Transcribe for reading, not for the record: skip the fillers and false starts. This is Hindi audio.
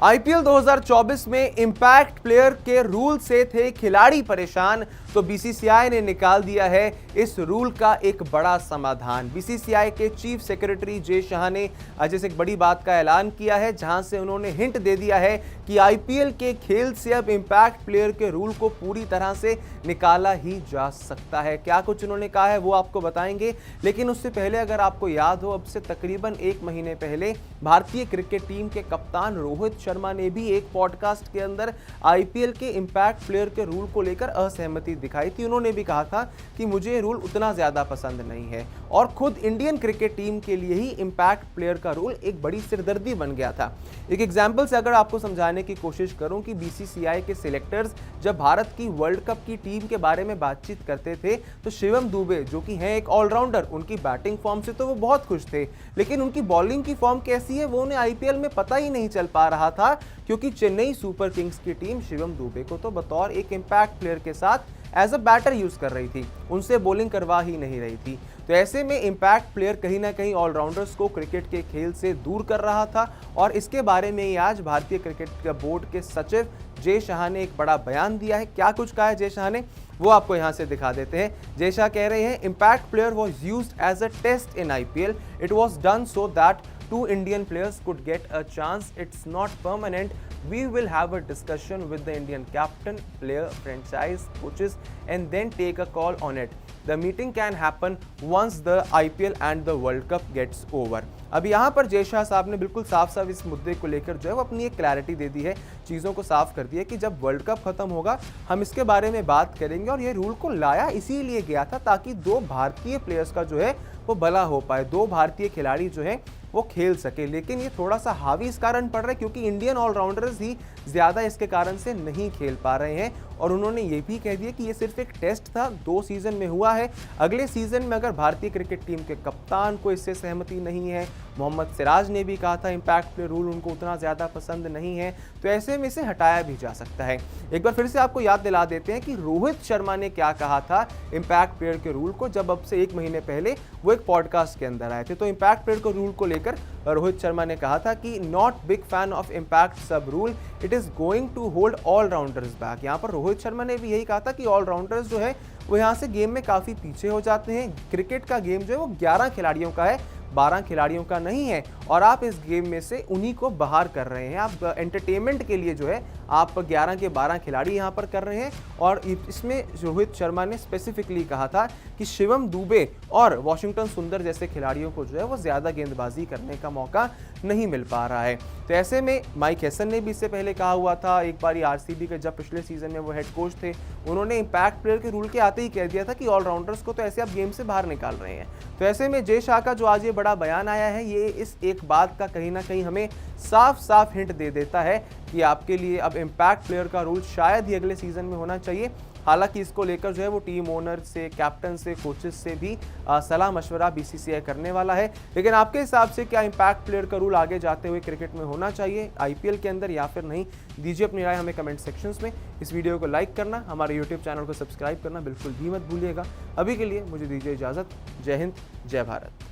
आईपीएल 2024 में इंपैक्ट प्लेयर के रूल से थे खिलाड़ी परेशान, तो बीसीसीआई ने निकाल दिया है इस रूल का एक बड़ा समाधान। बीसीसीआई के चीफ सेक्रेटरी जे शाह ने आज एक बड़ी बात का ऐलान किया है, जहां से उन्होंने हिंट दे दिया है कि आईपीएल के खेल से अब इंपैक्ट प्लेयर के रूल को पूरी तरह से निकाला ही जा सकता है। क्या कुछ उन्होंने कहा है वो आपको बताएंगे, लेकिन उससे पहले अगर आपको याद हो, अब से तकरीबन 1 महीने पहले भारतीय क्रिकेट टीम के कप्तान रोहित शर्मा ने भी एक पॉडकास्ट के अंदर आईपीएल के इंपैक्ट प्लेयर के रूल को लेकर असहमति दिखाई थी। उन्होंने भी कहा था कि मुझे रूल उतना ज्यादा पसंद नहीं है, और खुद इंडियन क्रिकेट टीम के लिए ही इंपैक्ट प्लेयर का रूल एक बड़ी सिरदर्दी बन गया था। एक एग्जांपल से अगर आपको समझाने की कोशिश करूं कि बीसीसीआई के सिलेक्टर्स जब भारत की वर्ल्ड कप की टीम के बारे में बातचीत करते थे, तो शिवम दुबे जो कि हैं एक ऑलराउंडर, उनकी बैटिंग फॉर्म से तो वो बहुत खुश थे, लेकिन उनकी बॉलिंग की फॉर्म कैसी है वो उन्हें आईपीएल में पता ही नहीं चल पा रहा था, क्योंकि चेन्नई सुपर किंग्स की टीम शिवम दुबे को तो बतौर एक इंपैक्ट प्लेयर के साथ एज अ बैटर यूज कर रही थी, उनसे बॉलिंग करवा ही नहीं रही थी। तो ऐसे में इंपैक्ट प्लेयर कहीं ना कहीं ऑलराउंडर्स को क्रिकेट के खेल से दूर कर रहा था, और इसके बारे में ही आज भारतीय क्रिकेट बोर्ड के सचिव जे शाह ने एक बड़ा बयान दिया है। क्या कुछ कहा है जे शाह ने वो आपको यहां से दिखा देते हैं। जे शाह कह रहे हैं, impact player was used as a test in IPL, it was done so that 2 Indian players could get a chance. It's not permanent. We will have a discussion with the Indian captain, player, franchise, coaches, and then take a call on it. The meeting can happen once the IPL and the World Cup gets over. अब यहाँ पर जे शाह साहब ने बिल्कुल साफ साफ इस मुद्दे को लेकर जो है वो अपनी एक क्लैरिटी दे दी है, चीज़ों को साफ कर दिया कि जब वर्ल्ड कप खत्म होगा हम इसके बारे में बात करेंगे, और ये रूल को लाया इसीलिए गया था ताकि 2 भारतीय प्लेयर्स का जो है वो भला हो पाए, 2 भारतीय खिलाड़ी जो है वो खेल सके। लेकिन ये थोड़ा सा हावी इस कारण पड़ रहा है क्योंकि इंडियन ऑलराउंडर्स ही ज़्यादा इसके कारण से नहीं खेल पा रहे हैं, और उन्होंने ये भी कह दिया कि ये सिर्फ एक टेस्ट था, 2 सीज़न में हुआ है। अगले सीज़न में अगर भारतीय क्रिकेट टीम के कप्तान को इससे सहमति नहीं है, मोहम्मद सिराज ने भी कहा था इंपैक्ट प्लेयर रूल उनको उतना ज़्यादा पसंद नहीं है, तो ऐसे में इसे हटाया भी जा सकता है। एक बार फिर से आपको याद दिला देते हैं कि रोहित शर्मा ने क्या कहा था इंपैक्ट प्लेयर के रूल को, जब अब से 1 महीने पहले वो एक पॉडकास्ट के अंदर आए थे। तो इंपैक्ट प्लेयर के रूल को लेकर रोहित शर्मा ने कहा था कि not big fan of impact sub rule, it is going to hold allrounders back. यहाँ पर रोहित शर्मा ने भी यही कहा था कि ऑलराउंडर्स जो है वो यहाँ से गेम में काफ़ी पीछे हो जाते हैं। क्रिकेट का गेम जो है वो 11 खिलाड़ियों का है, 12 खिलाड़ियों का नहीं है, और आप इस गेम में से उन्हीं को बाहर कर रहे हैं। आप एंटरटेनमेंट के लिए जो है आप 11 के 12 खिलाड़ी यहाँ पर कर रहे हैं। और इसमें रोहित शर्मा ने स्पेसिफिकली कहा था कि शिवम दुबे और वॉशिंगटन सुंदर जैसे खिलाड़ियों को जो है वो ज़्यादा गेंदबाजी करने का मौका नहीं मिल पा रहा है। तो ऐसे में माइक हेसन ने भी इससे पहले कहा हुआ था, एक बार आरसीबी के जब पिछले सीजन में वो हेड कोच थे, उन्होंने इंपैक्ट प्लेयर के रूल के आते ही कह दिया था कि ऑलराउंडर्स को तो ऐसे आप गेम से बाहर निकाल रहे हैं। तो ऐसे में जे शाह का जो आज ये बड़ा बयान आया है, ये इस एक बात का कहीं ना कहीं हमें साफ साफ हिंट दे देता है कि आपके लिए अब इंपैक्ट प्लेयर का रूल शायद ही अगले सीजन में होना चाहिए। हालांकि इसको लेकर जो है वो टीम ओनर से, कैप्टन से, कोचेस से भी सलाह मशवरा बीसीसीआई करने वाला है। लेकिन आपके हिसाब से क्या इंपैक्ट प्लेयर का रूल आगे जाते हुए क्रिकेट में होना चाहिए आईपीएल के अंदर या फिर नहीं? दीजिए अपनी राय हमें कमेंट सेक्शंस में। इस वीडियो को लाइक करना, हमारे यूट्यूब चैनल को सब्सक्राइब करना बिल्कुल भी मत भूलिएगा। अभी के लिए मुझे दीजिए इजाज़त। जय हिंद, जय भारत।